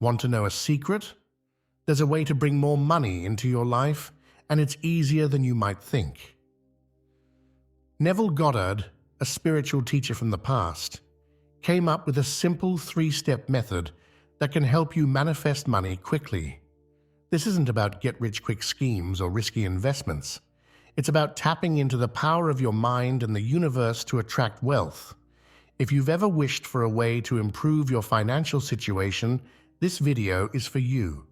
Want to know a secret? There's a way to bring more money into your life, and it's easier than you might think. Neville Goddard, a spiritual teacher from the past, came up with a simple 3-step method that can help you manifest money quickly. This isn't about get-rich-quick schemes or risky investments. It's about tapping into the power of your mind and the universe to attract wealth. If you've ever wished for a way to improve your financial situation, this video is for you.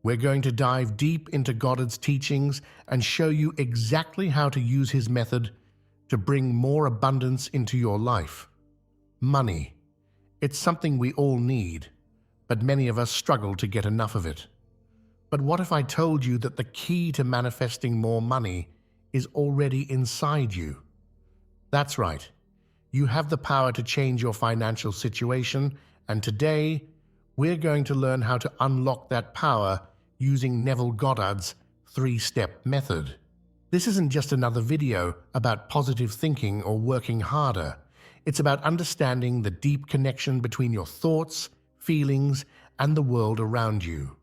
We're going to dive deep into Goddard's teachings and show you exactly how to use his method to bring more abundance into your life. Money. It's something we all need, but many of us struggle to get enough of it. But what if I told you that the key to manifesting more money is already inside you? That's right. You have the power to change your financial situation, and today we're going to learn how to unlock that power using Neville Goddard's 3-step method. This isn't just another video about positive thinking or working harder. It's about understanding the deep connection between your thoughts, feelings, and the world around you.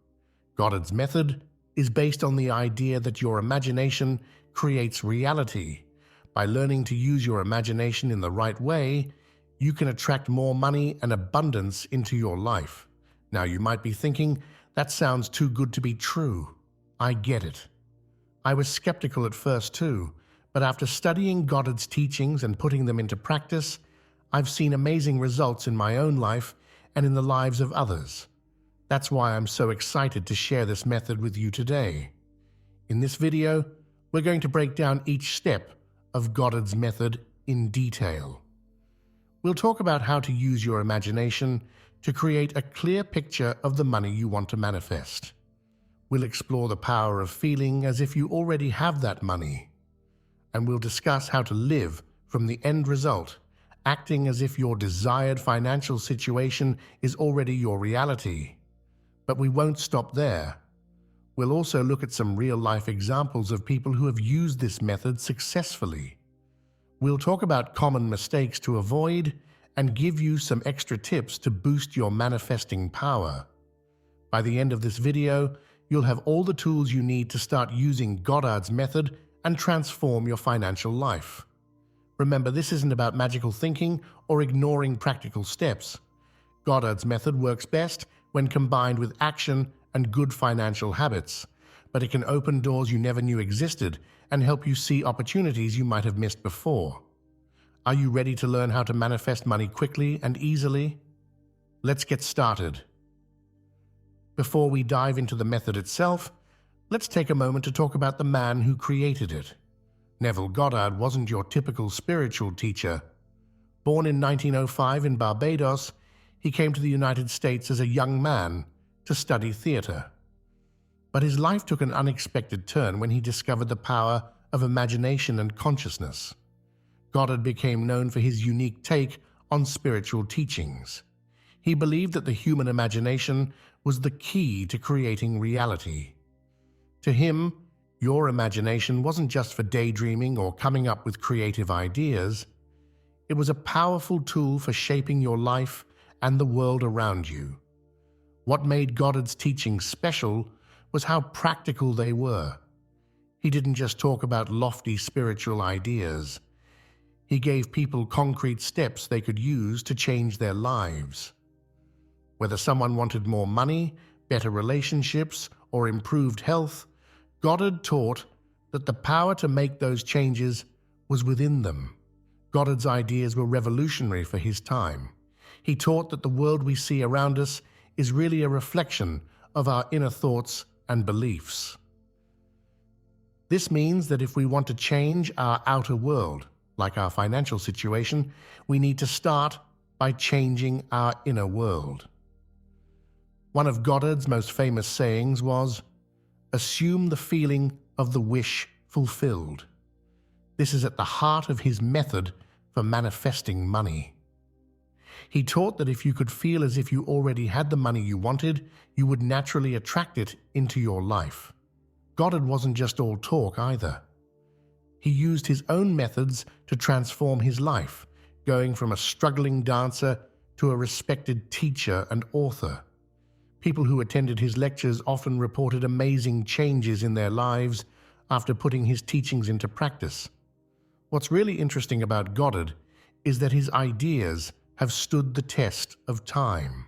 Goddard's method is based on the idea that your imagination creates reality. By learning to use your imagination in the right way, you can attract more money and abundance into your life. Now, you might be thinking, that sounds too good to be true. I get it. I was skeptical at first too, but after studying Goddard's teachings and putting them into practice, I've seen amazing results in my own life and in the lives of others. That's why I'm so excited to share this method with you today. In this video, we're going to break down each step of Goddard's method in detail. We'll talk about how to use your imagination to create a clear picture of the money you want to manifest. We'll explore the power of feeling as if you already have that money. And we'll discuss how to live from the end result, acting as if your desired financial situation is already your reality. But we won't stop there. We'll also look at some real-life examples of people who have used this method successfully. We'll talk about common mistakes to avoid and give you some extra tips to boost your manifesting power. By the end of this video, you'll have all the tools you need to start using Goddard's method and transform your financial life. Remember, this isn't about magical thinking or ignoring practical steps. Goddard's method works best when combined with action and good financial habits, but it can open doors you never knew existed and help you see opportunities you might have missed before. Are you ready to learn how to manifest money quickly and easily? Let's get started. Before we dive into the method itself, let's take a moment to talk about the man who created it. Neville Goddard wasn't your typical spiritual teacher. Born in 1905 in Barbados, he came to the United States as a young man to study theater. But his life took an unexpected turn when he discovered the power of imagination and consciousness. Goddard became known for his unique take on spiritual teachings. He believed that the human imagination was the key to creating reality. To him, your imagination wasn't just for daydreaming or coming up with creative ideas. It was a powerful tool for shaping your life and the world around you. What made Goddard's teachings special was how practical they were. He didn't just talk about lofty spiritual ideas. He gave people concrete steps they could use to change their lives. Whether someone wanted more money, better relationships, or improved health, Goddard taught that the power to make those changes was within them. Goddard's ideas were revolutionary for his time. He taught that the world we see around us is really a reflection of our inner thoughts and beliefs. This means that if we want to change our outer world, like our financial situation, we need to start by changing our inner world. One of Goddard's most famous sayings was, "Assume the feeling of the wish fulfilled." This is at the heart of his method for manifesting money. He taught that if you could feel as if you already had the money you wanted, you would naturally attract it into your life. Goddard wasn't just all talk either. He used his own methods to transform his life, going from a struggling dancer to a respected teacher and author. People who attended his lectures often reported amazing changes in their lives after putting his teachings into practice. What's really interesting about Goddard is that his ideas have stood the test of time.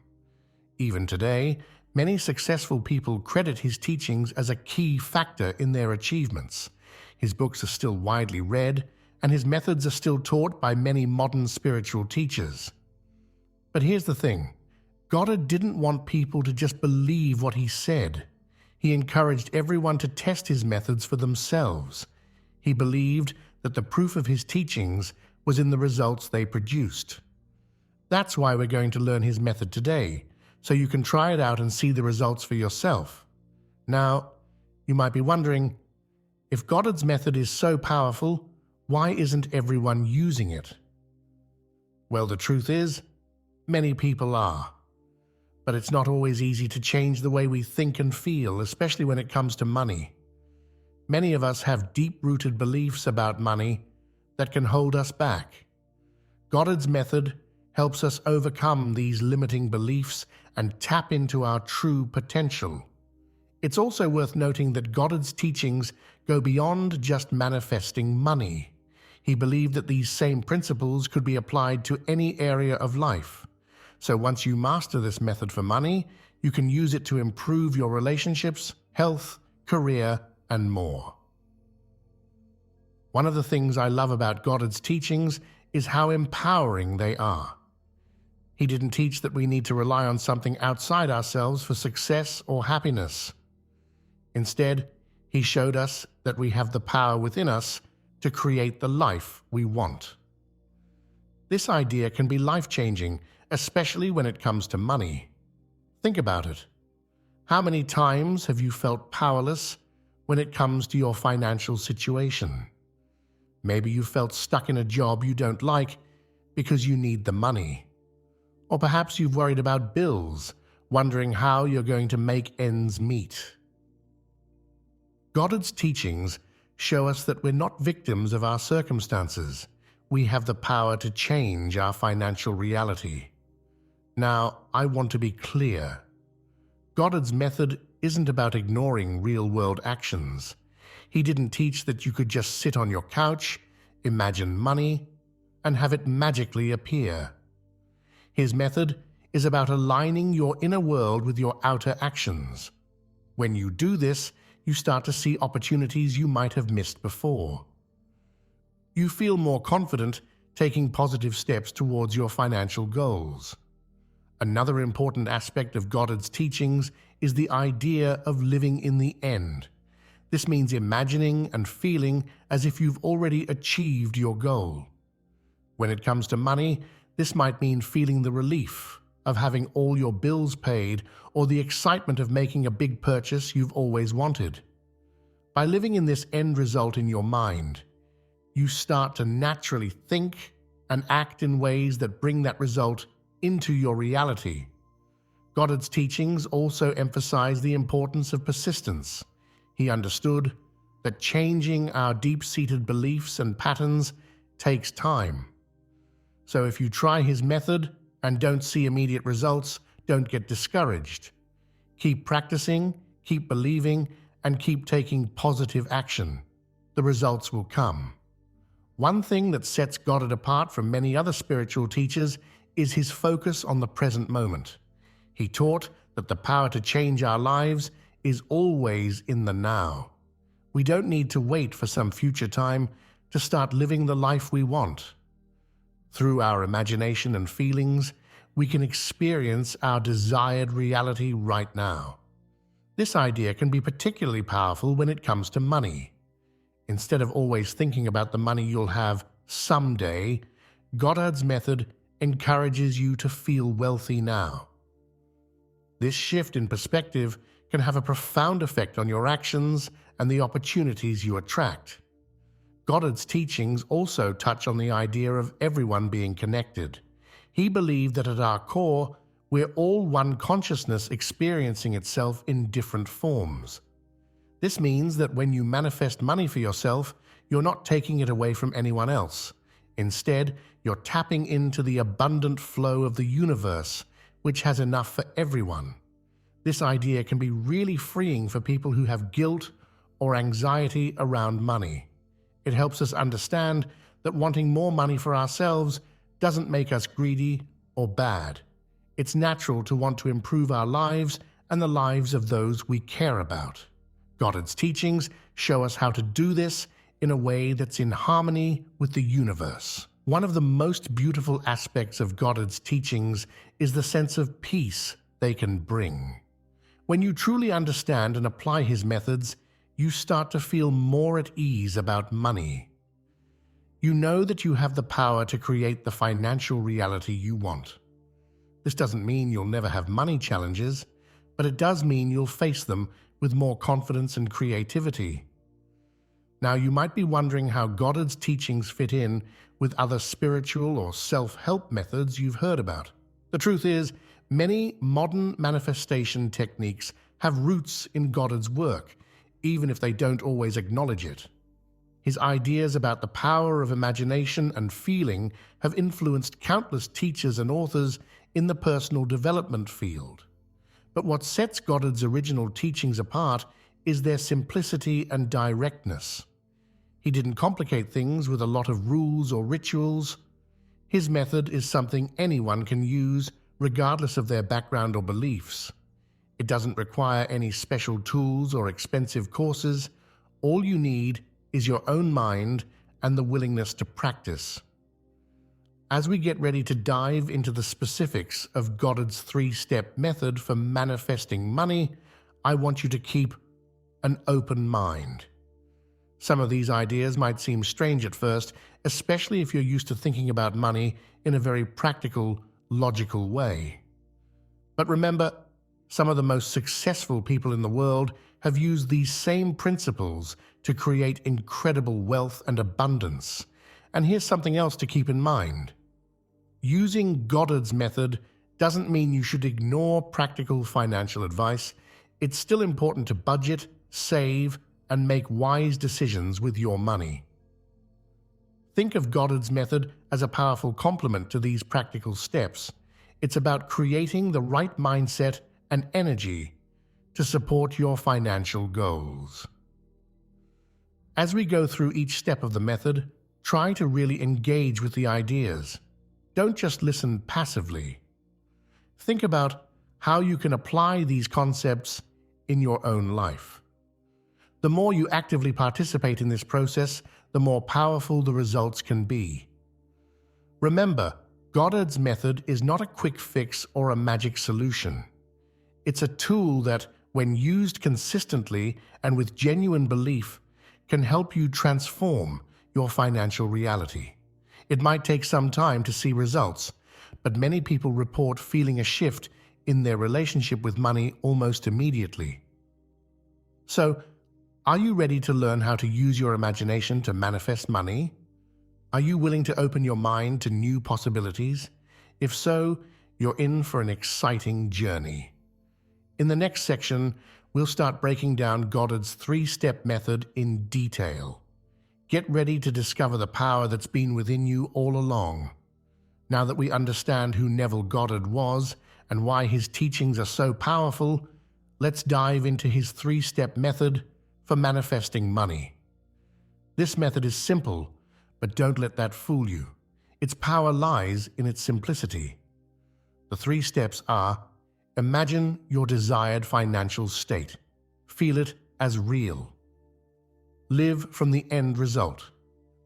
Even today, many successful people credit his teachings as a key factor in their achievements. His books are still widely read, and his methods are still taught by many modern spiritual teachers. But here's the thing. Goddard didn't want people to just believe what he said. He encouraged everyone to test his methods for themselves. He believed that the proof of his teachings was in the results they produced. That's why we're going to learn his method today, so you can try it out and see the results for yourself. Now, you might be wondering, if Goddard's method is so powerful, why isn't everyone using it? Well, the truth is, many people are. But it's not always easy to change the way we think and feel, especially when it comes to money. Many of us have deep-rooted beliefs about money that can hold us back. Goddard's method helps us overcome these limiting beliefs and tap into our true potential. It's also worth noting that Goddard's teachings go beyond just manifesting money. He believed that these same principles could be applied to any area of life. So once you master this method for money, you can use it to improve your relationships, health, career, and more. One of the things I love about Goddard's teachings is how empowering they are. He didn't teach that we need to rely on something outside ourselves for success or happiness. Instead, he showed us that we have the power within us to create the life we want. This idea can be life-changing, especially when it comes to money. Think about it. How many times have you felt powerless when it comes to your financial situation? Maybe you felt stuck in a job you don't like because you need the money. Or perhaps you've worried about bills, wondering how you're going to make ends meet. Goddard's teachings show us that we're not victims of our circumstances. We have the power to change our financial reality. Now, I want to be clear. Goddard's method isn't about ignoring real-world actions. He didn't teach that you could just sit on your couch, imagine money, and have it magically appear. His method is about aligning your inner world with your outer actions. When you do this, you start to see opportunities you might have missed before. You feel more confident taking positive steps towards your financial goals. Another important aspect of Goddard's teachings is the idea of living in the end. This means imagining and feeling as if you've already achieved your goal. When it comes to money, this might mean feeling the relief of having all your bills paid or the excitement of making a big purchase you've always wanted. By living in this end result in your mind, you start to naturally think and act in ways that bring that result into your reality. Goddard's teachings also emphasize the importance of persistence. He understood that changing our deep-seated beliefs and patterns takes time. So if you try his method and don't see immediate results, don't get discouraged. Keep practicing, keep believing, and keep taking positive action. The results will come. One thing that sets Goddard apart from many other spiritual teachers is his focus on the present moment. He taught that the power to change our lives is always in the now. We don't need to wait for some future time to start living the life we want. Through our imagination and feelings, we can experience our desired reality right now. This idea can be particularly powerful when it comes to money. Instead of always thinking about the money you'll have someday, Goddard's method encourages you to feel wealthy now. This shift in perspective can have a profound effect on your actions and the opportunities you attract. Goddard's teachings also touch on the idea of everyone being connected. He believed that at our core, we're all one consciousness experiencing itself in different forms. This means that when you manifest money for yourself, you're not taking it away from anyone else. Instead, you're tapping into the abundant flow of the universe, which has enough for everyone. This idea can be really freeing for people who have guilt or anxiety around money. It helps us understand that wanting more money for ourselves doesn't make us greedy or bad. It's natural to want to improve our lives and the lives of those we care about. Goddard's teachings show us how to do this in a way that's in harmony with the universe. One of the most beautiful aspects of Goddard's teachings is the sense of peace they can bring. When you truly understand and apply his methods, you start to feel more at ease about money. You know that you have the power to create the financial reality you want. This doesn't mean you'll never have money challenges, but it does mean you'll face them with more confidence and creativity. Now, you might be wondering how Goddard's teachings fit in with other spiritual or self-help methods you've heard about. The truth is, many modern manifestation techniques have roots in Goddard's work, even if they don't always acknowledge it. His ideas about the power of imagination and feeling have influenced countless teachers and authors in the personal development field. But what sets Goddard's original teachings apart is their simplicity and directness. He didn't complicate things with a lot of rules or rituals. His method is something anyone can use, regardless of their background or beliefs. It doesn't require any special tools or expensive courses. All you need is your own mind and the willingness to practice. As we get ready to dive into the specifics of Goddard's 3-step method for manifesting money, I want you to keep an open mind. Some of these ideas might seem strange at first, especially if you're used to thinking about money in a very practical, logical way. But remember, some of the most successful people in the world have used these same principles to create incredible wealth and abundance. And here's something else to keep in mind. Using Goddard's method doesn't mean you should ignore practical financial advice. It's still important to budget, save, and make wise decisions with your money. Think of Goddard's method as a powerful complement to these practical steps. It's about creating the right mindset and energy to support your financial goals. As we go through each step of the method, try to really engage with the ideas. Don't just listen passively. Think about how you can apply these concepts in your own life. The more you actively participate in this process, the more powerful the results can be. Remember, Goddard's method is not a quick fix or a magic solution. It's a tool that, when used consistently and with genuine belief, can help you transform your financial reality. It might take some time to see results, but many people report feeling a shift in their relationship with money almost immediately. So, are you ready to learn how to use your imagination to manifest money? Are you willing to open your mind to new possibilities? If so, you're in for an exciting journey. In the next section, we'll start breaking down Goddard's 3-step method in detail. Get ready to discover the power that's been within you all along. Now that we understand who Neville Goddard was and why his teachings are so powerful, let's dive into his 3-step method for manifesting money. This method is simple, but don't let that fool you. Its power lies in its simplicity. The 3 steps are: imagine your desired financial state. Feel it as real. Live from the end result.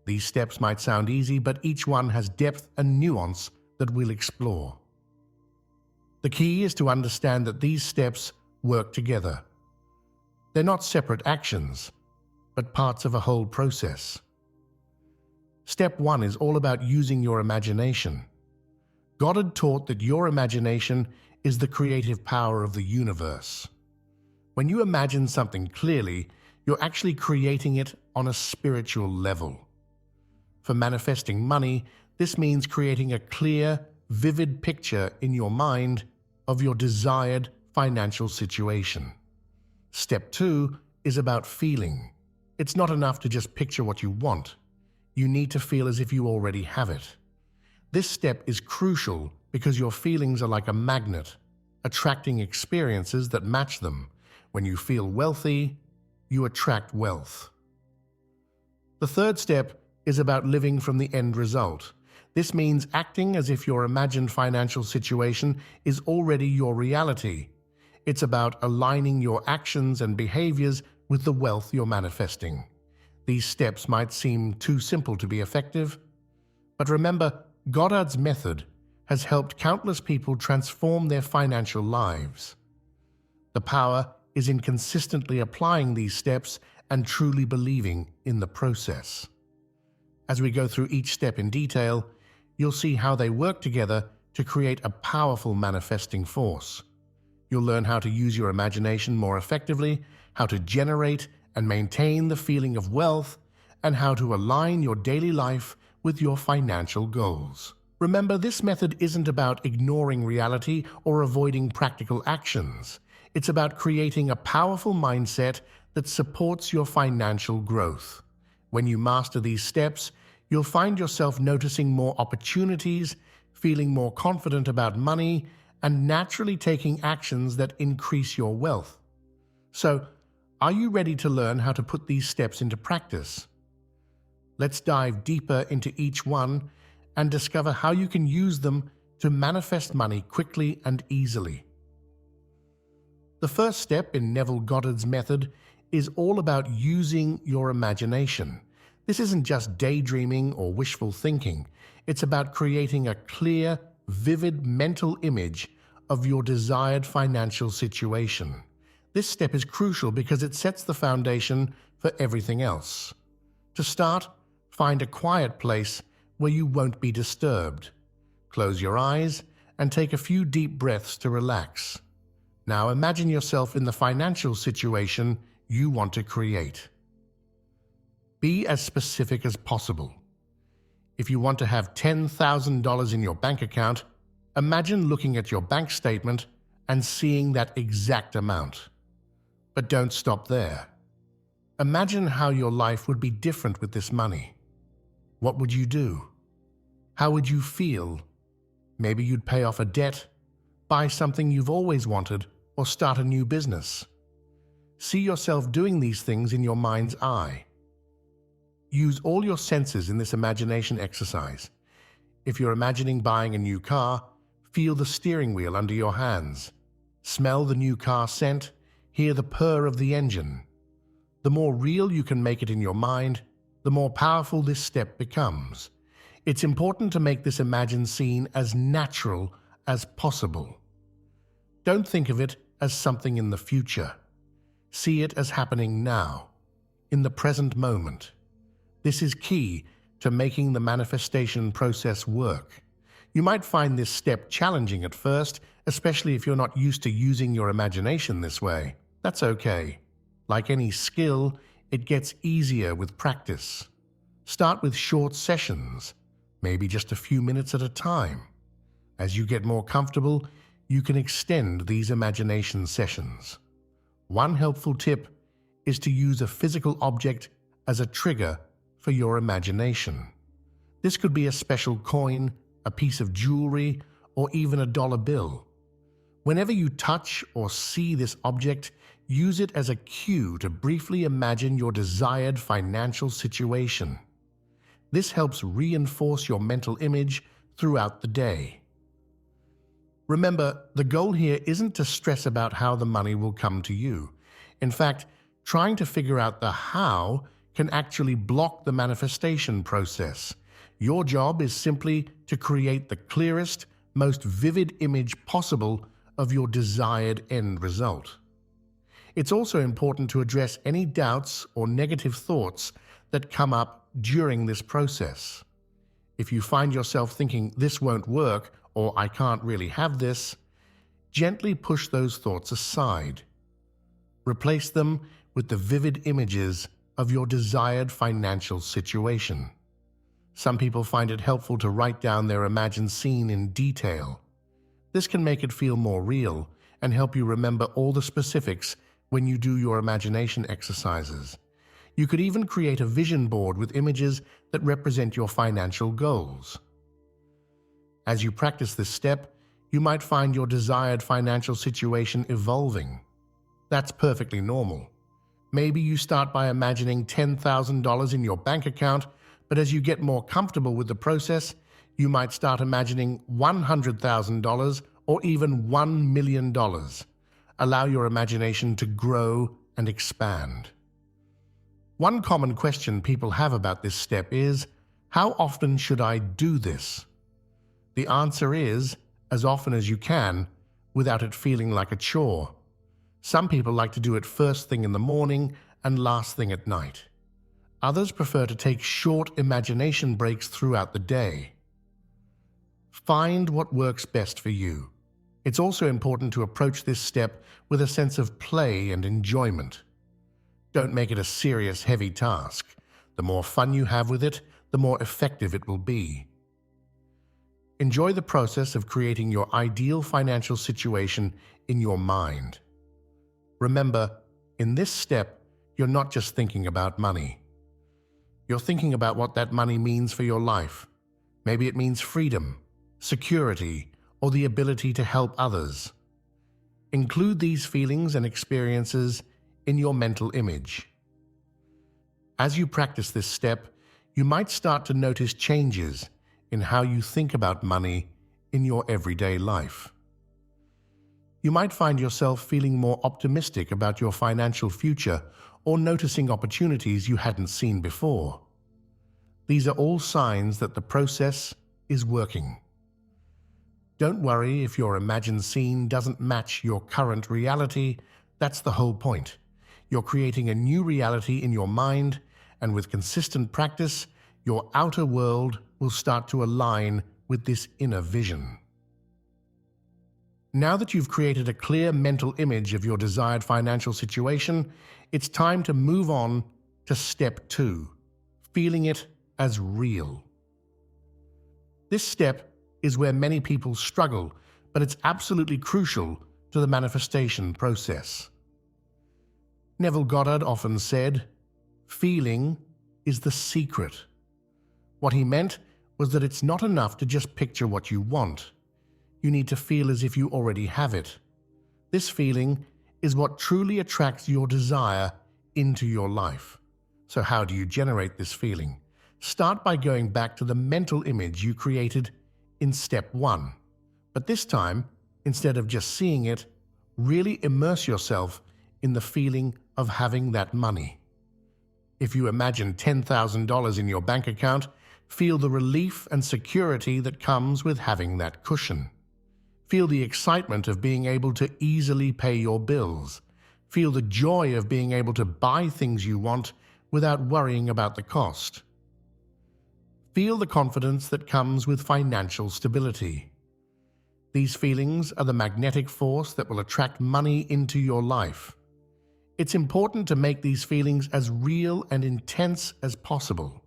These steps might sound easy, but each one has depth and nuance that we'll explore. The key is to understand that these steps work together. They're not separate actions, but parts of a whole process. Step 1 is all about using your imagination. Goddard taught that your imagination is the creative power of the universe. When you imagine something clearly, you're actually creating it on a spiritual level. For manifesting money, this means creating a clear, vivid picture in your mind of your desired financial situation. Step 2 is about feeling. It's not enough to just picture what you want. You need to feel as if you already have it. This step is crucial because your feelings are like a magnet. attracting experiences that match them. When you feel wealthy, you attract wealth. The third step is about living from the end result. This means acting as if your imagined financial situation is already your reality. It's about aligning your actions and behaviors with the wealth you're manifesting. These steps might seem too simple to be effective, but remember, Goddard's method has helped countless people transform their financial lives. The power is in consistently applying these steps and truly believing in the process. As we go through each step in detail, you'll see how they work together to create a powerful manifesting force. You'll learn how to use your imagination more effectively, how to generate and maintain the feeling of wealth, and how to align your daily life with your financial goals. Remember, this method isn't about ignoring reality or avoiding practical actions. It's about creating a powerful mindset that supports your financial growth. When you master these steps, you'll find yourself noticing more opportunities, feeling more confident about money, and naturally taking actions that increase your wealth. So, are you ready to learn how to put these steps into practice? Let's dive deeper into each one and discover how you can use them to manifest money quickly and easily. The first step in Neville Goddard's method is all about using your imagination. This isn't just daydreaming or wishful thinking. It's about creating a clear, vivid mental image of your desired financial situation. This step is crucial because it sets the foundation for everything else. To start, find a quiet place where you won't be disturbed. Close your eyes and take a few deep breaths to relax. Now imagine yourself in the financial situation you want to create. Be as specific as possible. If you want to have $10,000 in your bank account, imagine looking at your bank statement and seeing that exact amount. But don't stop there. Imagine how your life would be different with this money. What would you do? How would you feel? Maybe you'd pay off a debt, buy something you've always wanted, or start a new business. See yourself doing these things in your mind's eye. Use all your senses in this imagination exercise. If you're imagining buying a new car, feel the steering wheel under your hands. Smell the new car scent, hear the purr of the engine. The more real you can make it in your mind, the more powerful this step becomes. It's important to make this imagined scene as natural as possible. Don't think of it as something in the future. See it as happening now, in the present moment. This is key to making the manifestation process work. You might find this step challenging at first, especially if you're not used to using your imagination this way. That's okay. Like any skill, it gets easier with practice. Start with short sessions, maybe just a few minutes at a time. As you get more comfortable, you can extend these imagination sessions. One helpful tip is to use a physical object as a trigger for your imagination. This could be a special coin, a piece of jewelry, or even a dollar bill. Whenever you touch or see this object, use it as a cue to briefly imagine your desired financial situation. This helps reinforce your mental image throughout the day. Remember, the goal here isn't to stress about how the money will come to you. In fact, trying to figure out the how can actually block the manifestation process. Your job is simply to create the clearest, most vivid image possible of your desired end result. It's also important to address any doubts or negative thoughts that come up during this process. If you find yourself thinking, "This won't work," or "I can't really have this," gently push those thoughts aside. Replace them with the vivid images of your desired financial situation. Some people find it helpful to write down their imagined scene in detail. This can make it feel more real and help you remember all the specifics when you do your imagination exercises. You could even create a vision board with images that represent your financial goals. As you practice this step, you might find your desired financial situation evolving. That's perfectly normal. Maybe you start by imagining $10,000 in your bank account, but as you get more comfortable with the process, you might start imagining $100,000 or even $1 million. Allow your imagination to grow and expand. One common question people have about this step is, how often should I do this? The answer is, as often as you can, without it feeling like a chore. Some people like to do it first thing in the morning and last thing at night. Others prefer to take short imagination breaks throughout the day. Find what works best for you. It's also important to approach this step with a sense of play and enjoyment. Don't make it a serious, heavy task. The more fun you have with it, the more effective it will be. Enjoy the process of creating your ideal financial situation in your mind. Remember, in this step, you're not just thinking about money. You're thinking about what that money means for your life. Maybe it means freedom, security, or the ability to help others. Include these feelings and experiences in your mental image. As you practice this step, you might start to notice changes in how you think about money in your everyday life. You might find yourself feeling more optimistic about your financial future or noticing opportunities you hadn't seen before. These are all signs that the process is working. Don't worry if your imagined scene doesn't match your current reality. That's the whole point. You're creating a new reality in your mind, and with consistent practice, your outer world will start to align with this inner vision. Now that you've created a clear mental image of your desired financial situation, it's time to move on to step 2, feeling it as real. This step is where many people struggle, but it's absolutely crucial to the manifestation process. Neville Goddard often said, "Feeling is the secret." What he meant was that it's not enough to just picture what you want. You need to feel as if you already have it. This feeling is what truly attracts your desire into your life. So how do you generate this feeling? Start by going back to the mental image you created in step 1. But this time, instead of just seeing it, really immerse yourself in the feeling of having that money. If you imagine $10,000 in your bank account, feel the relief and security that comes with having that cushion. Feel the excitement of being able to easily pay your bills. Feel the joy of being able to buy things you want without worrying about the cost. Feel the confidence that comes with financial stability. These feelings are the magnetic force that will attract money into your life. It's important to make these feelings as real and intense as possible.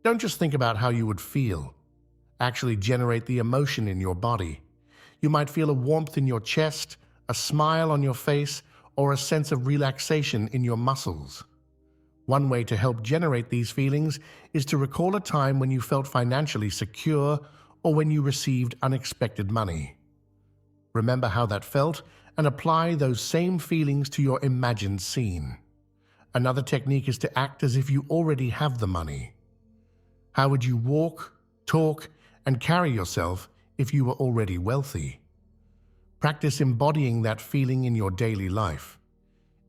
Don't just think about how you would feel. Actually generate the emotion in your body. You might feel a warmth in your chest, a smile on your face, or a sense of relaxation in your muscles. One way to help generate these feelings is to recall a time when you felt financially secure or when you received unexpected money. Remember how that felt and apply those same feelings to your imagined scene. Another technique is to act as if you already have the money. How would you walk, talk, and carry yourself if you were already wealthy? Practice embodying that feeling in your daily life.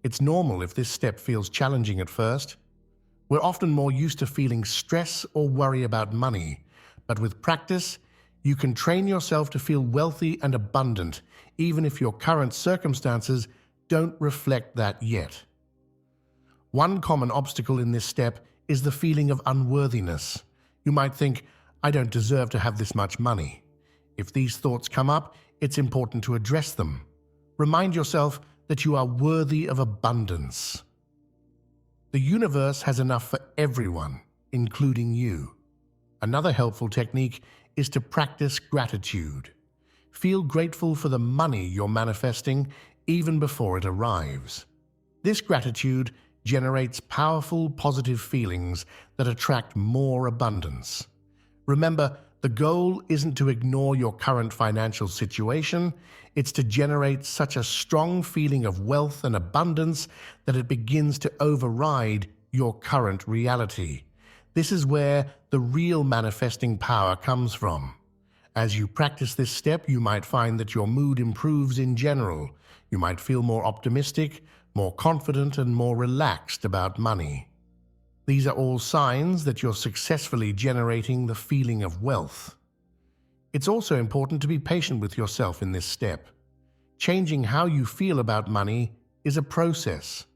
It's normal if this step feels challenging at first. We're often more used to feeling stress or worry about money, but with practice, you can train yourself to feel wealthy and abundant, even if your current circumstances don't reflect that yet. One common obstacle in this step is the feeling of unworthiness. You might think, "I don't deserve to have this much money." If these thoughts come up, it's important to address them. Remind yourself that you are worthy of abundance. The universe has enough for everyone, including you. Another helpful technique is to practice gratitude. Feel grateful for the money you're manifesting even before it arrives. This gratitude generates powerful, positive feelings that attract more abundance. Remember, The goal isn't to ignore your current financial situation, it's to generate such a strong feeling of wealth and abundance that it begins to override your current reality. This is where the real manifesting power comes from. As you practice this step, you might find that your mood improves in general. You might feel more optimistic, more confident, and more relaxed about money. These are all signs that you're successfully generating the feeling of wealth. It's also important to be patient with yourself in this step. Changing how you feel about money is a process.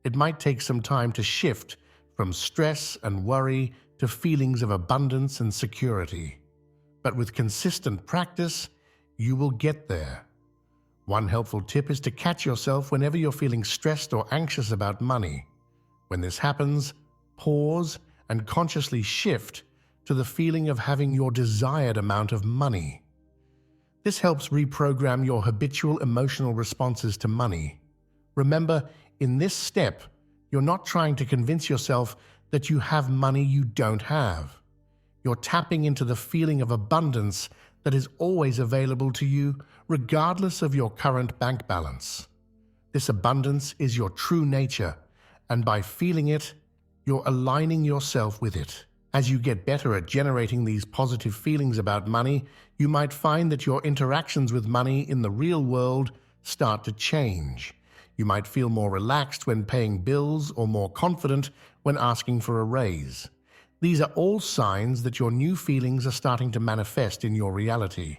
It might take some time to shift from stress and worry to feelings of abundance and security. But with consistent practice, you will get there. One helpful tip is to catch yourself whenever you're feeling stressed or anxious about money. When this happens, pause and consciously shift to the feeling of having your desired amount of money. This helps reprogram your habitual emotional responses to money. Remember, in this step, you're not trying to convince yourself that you have money you don't have. You're tapping into the feeling of abundance that is always available to you, regardless of your current bank balance. This abundance is your true nature, and by feeling it, you're aligning yourself with it. As you get better at generating these positive feelings about money, you might find that your interactions with money in the real world start to change. You might feel more relaxed when paying bills or more confident when asking for a raise. These are all signs that your new feelings are starting to manifest in your reality.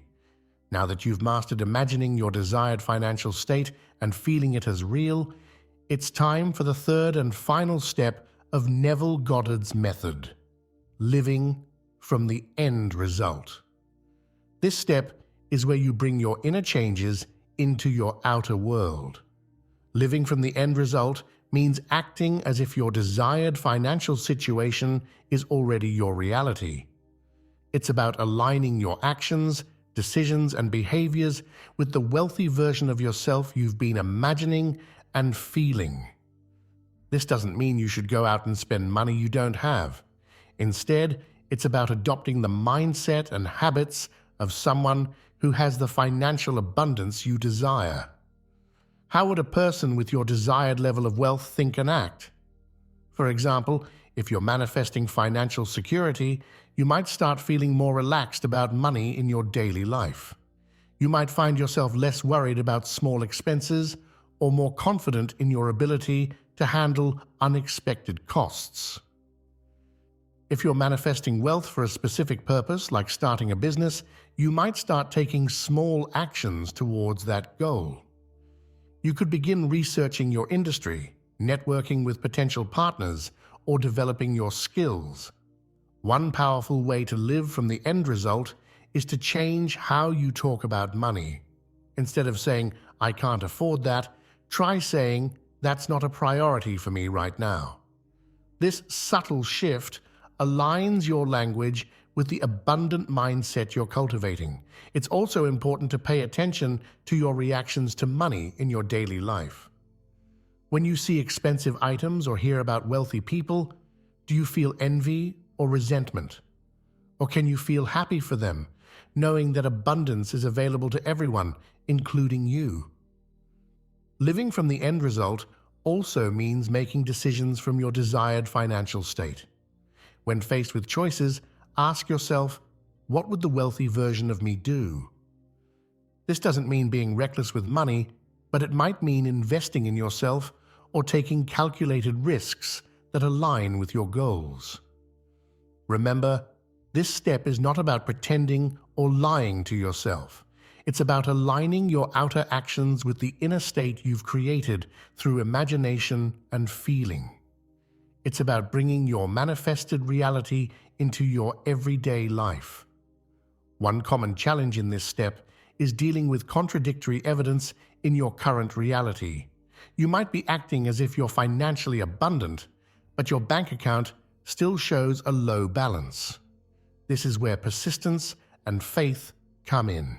Now that you've mastered imagining your desired financial state and feeling it as real, it's time for the third and final step of Neville Goddard's method: living from the end result. This step is where you bring your inner changes into your outer world. Living from the end result means acting as if your desired financial situation is already your reality. It's about aligning your actions, decisions, and behaviors with the wealthy version of yourself you've been imagining and feeling. This doesn't mean you should go out and spend money you don't have. Instead, it's about adopting the mindset and habits of someone who has the financial abundance you desire. How would a person with your desired level of wealth think and act? For example, if you're manifesting financial security, you might start feeling more relaxed about money in your daily life. You might find yourself less worried about small expenses or more confident in your ability to handle unexpected costs. If you're manifesting wealth for a specific purpose, like starting a business, you might start taking small actions towards that goal. You could begin researching your industry, networking with potential partners, or developing your skills. One powerful way to live from the end result is to change how you talk about money. Instead of saying, "I can't afford that," try saying, "That's not a priority for me right now." This subtle shift aligns your language with the abundant mindset you're cultivating. It's also important to pay attention to your reactions to money in your daily life. When you see expensive items or hear about wealthy people, do you feel envy or resentment? Or can you feel happy for them, knowing that abundance is available to everyone, including you? Living from the end result also means making decisions from your desired financial state. When faced with choices, ask yourself, what would the wealthy version of me do? This doesn't mean being reckless with money, but it might mean investing in yourself or taking calculated risks that align with your goals. Remember, this step is not about pretending or lying to yourself. It's about aligning your outer actions with the inner state you've created through imagination and feeling. It's about bringing your manifested reality into your everyday life. One common challenge in this step is dealing with contradictory evidence in your current reality. You might be acting as if you're financially abundant, but your bank account still shows a low balance. This is where persistence and faith come in.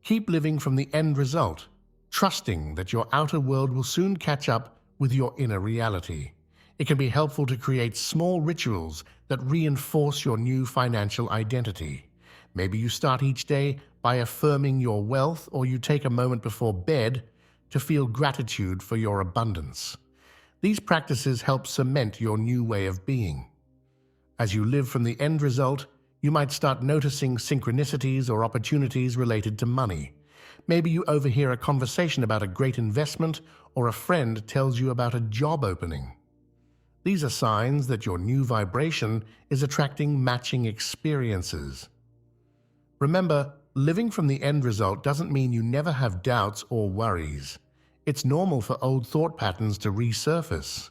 Keep living from the end result, trusting that your outer world will soon catch up with your inner reality. It can be helpful to create small rituals that reinforce your new financial identity. Maybe you start each day by affirming your wealth, or you take a moment before bed to feel gratitude for your abundance. These practices help cement your new way of being. As you live from the end result, you might start noticing synchronicities or opportunities related to money. Maybe you overhear a conversation about a great investment, or a friend tells you about a job opening. These are signs that your new vibration is attracting matching experiences. Remember, living from the end result doesn't mean you never have doubts or worries. It's normal for old thought patterns to resurface.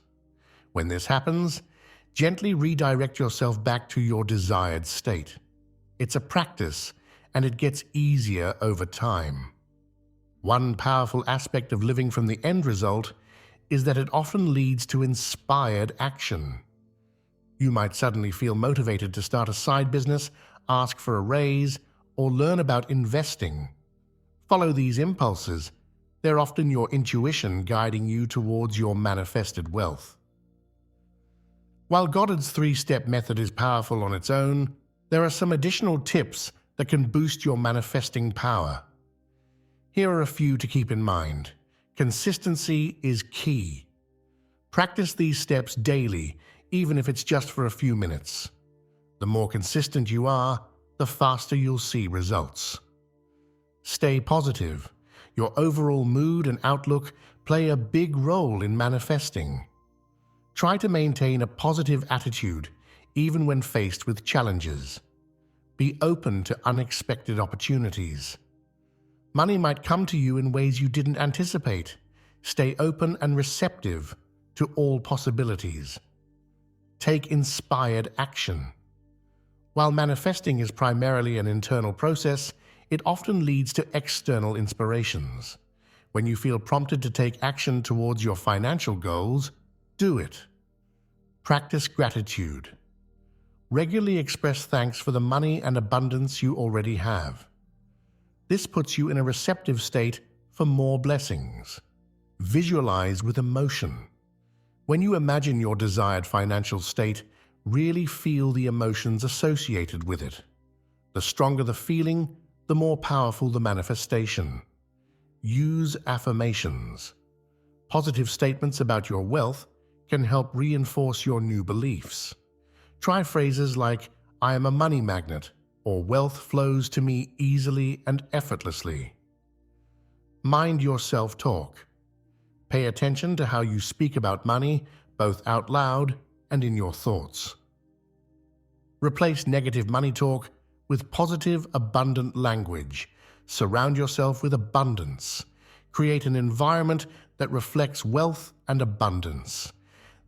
When this happens, gently redirect yourself back to your desired state. It's a practice, and it gets easier over time. One powerful aspect of living from the end result is that it often leads to inspired action. You might suddenly feel motivated to start a side business, ask for a raise, or learn about investing. Follow these impulses. They're often your intuition guiding you towards your manifested wealth. While Goddard's 3-step method is powerful on its own, there are some additional tips that can boost your manifesting power. Here are a few to keep in mind. Consistency is key. Practice these steps daily, even if it's just for a few minutes. The more consistent you are, the faster you'll see results. Stay positive. Your overall mood and outlook play a big role in manifesting. Try to maintain a positive attitude, even when faced with challenges. Be open to unexpected opportunities. Money might come to you in ways you didn't anticipate. Stay open and receptive to all possibilities. Take inspired action. While manifesting is primarily an internal process, it often leads to external inspirations. When you feel prompted to take action towards your financial goals, do it. Practice gratitude. Regularly express thanks for the money and abundance you already have. This puts you in a receptive state for more blessings. Visualize with emotion. When you imagine your desired financial state, really feel the emotions associated with it. The stronger the feeling, the more powerful the manifestation. Use affirmations. Positive statements about your wealth can help reinforce your new beliefs. Try phrases like, "I am a money magnet," or "wealth flows to me easily and effortlessly." Mind your self-talk. Pay attention to how you speak about money, both out loud and in your thoughts. Replace negative money talk with positive, abundant language. Surround yourself with abundance. Create an environment that reflects wealth and abundance.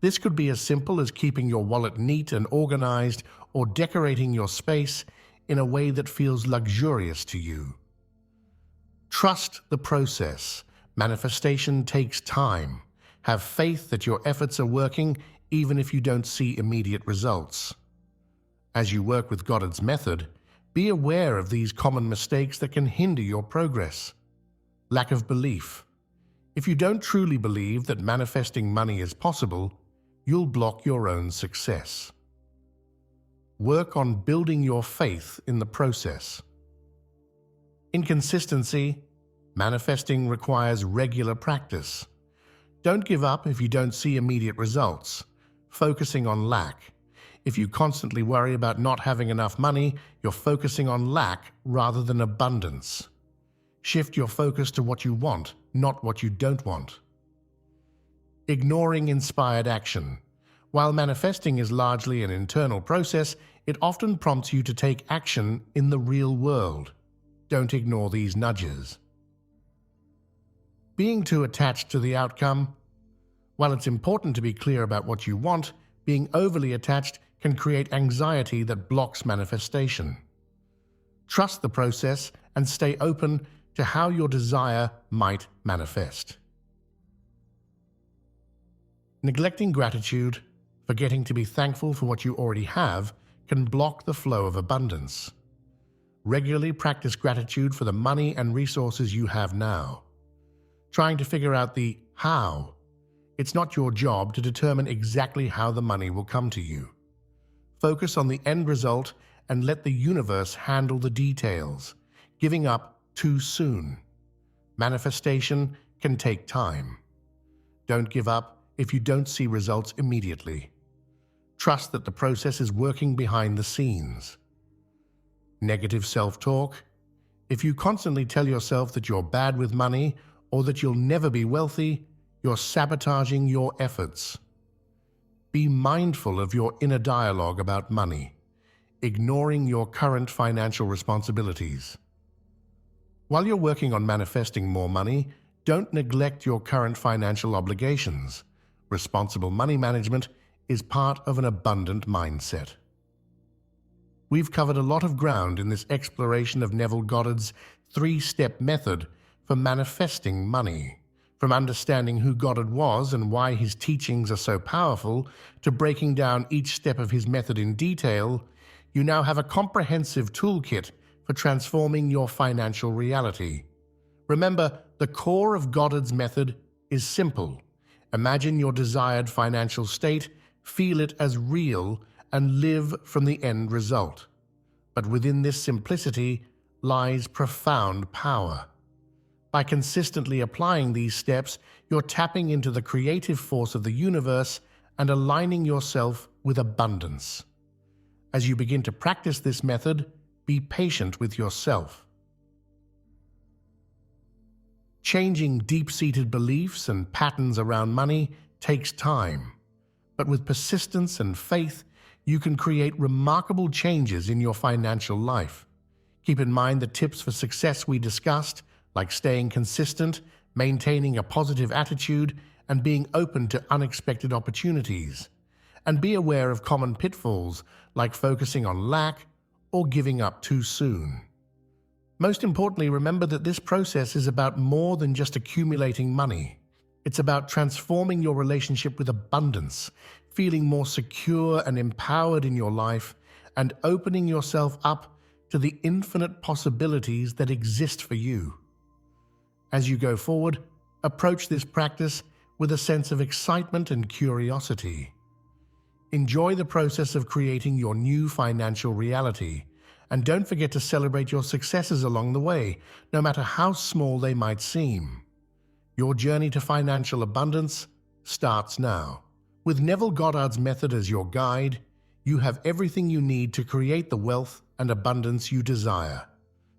This could be as simple as keeping your wallet neat and organized, or decorating your space in a way that feels luxurious to you. Trust the process. Manifestation takes time. Have faith that your efforts are working, even if you don't see immediate results. As you work with Goddard's method, be aware of these common mistakes that can hinder your progress. Lack of belief. If you don't truly believe that manifesting money is possible, you'll block your own success. Work on building your faith in the process. Inconsistency. Manifesting requires regular practice. Don't give up if you don't see immediate results. Focusing on lack. If you constantly worry about not having enough money, you're focusing on lack rather than abundance. Shift your focus to what you want, not what you don't want. Ignoring inspired action. While manifesting is largely an internal process, it often prompts you to take action in the real world. Don't ignore these nudges. Being too attached to the outcome. While it's important to be clear about what you want, being overly attached can create anxiety that blocks manifestation. Trust the process and stay open to how your desire might manifest. Neglecting gratitude, forgetting to be thankful for what you already have, can block the flow of abundance. Regularly practice gratitude for the money and resources you have now. Trying to figure out the how It's not your job to determine exactly how the money will come to you. Focus on the end result and let the universe handle the details. Giving up too soon. Manifestation can take time. Don't give up if you don't see results immediately. Trust that the process is working behind the scenes. Negative self-talk. If you constantly tell yourself that you're bad with money or that you'll never be wealthy, you're sabotaging your efforts. Be mindful of your inner dialogue about money, ignoring your current financial responsibilities. While you're working on manifesting more money, don't neglect your current financial obligations. Responsible money management is part of an abundant mindset. We've covered a lot of ground in this exploration of Neville Goddard's 3-step method for manifesting money. From understanding who Goddard was and why his teachings are so powerful, to breaking down each step of his method in detail, you now have a comprehensive toolkit for transforming your financial reality. Remember, the core of Goddard's method is simple. Imagine your desired financial state, feel it as real, and live from the end result. But within this simplicity lies profound power. By consistently applying these steps, you're tapping into the creative force of the universe and aligning yourself with abundance. As you begin to practice this method, be patient with yourself. Changing deep-seated beliefs and patterns around money takes time, but with persistence and faith, you can create remarkable changes in your financial life. Keep in mind the tips for success we discussed, like staying consistent, maintaining a positive attitude, and being open to unexpected opportunities. And be aware of common pitfalls, like focusing on lack or giving up too soon. Most importantly, remember that this process is about more than just accumulating money. It's about transforming your relationship with abundance, feeling more secure and empowered in your life, and opening yourself up to the infinite possibilities that exist for you. As you go forward, approach this practice with a sense of excitement and curiosity. Enjoy the process of creating your new financial reality, and don't forget to celebrate your successes along the way, no matter how small they might seem. Your journey to financial abundance starts now. With Neville Goddard's method as your guide, you have everything you need to create the wealth and abundance you desire.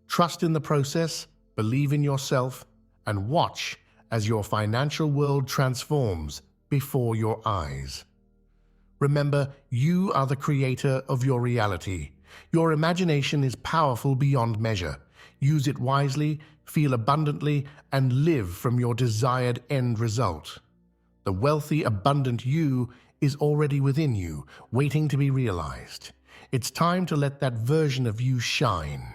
Trust in the process, believe in yourself, and watch as your financial world transforms before your eyes. Remember, you are the creator of your reality. Your imagination is powerful beyond measure. Use it wisely, feel abundantly, and live from your desired end result. The wealthy, abundant you is already within you, waiting to be realized. It's time to let that version of you shine.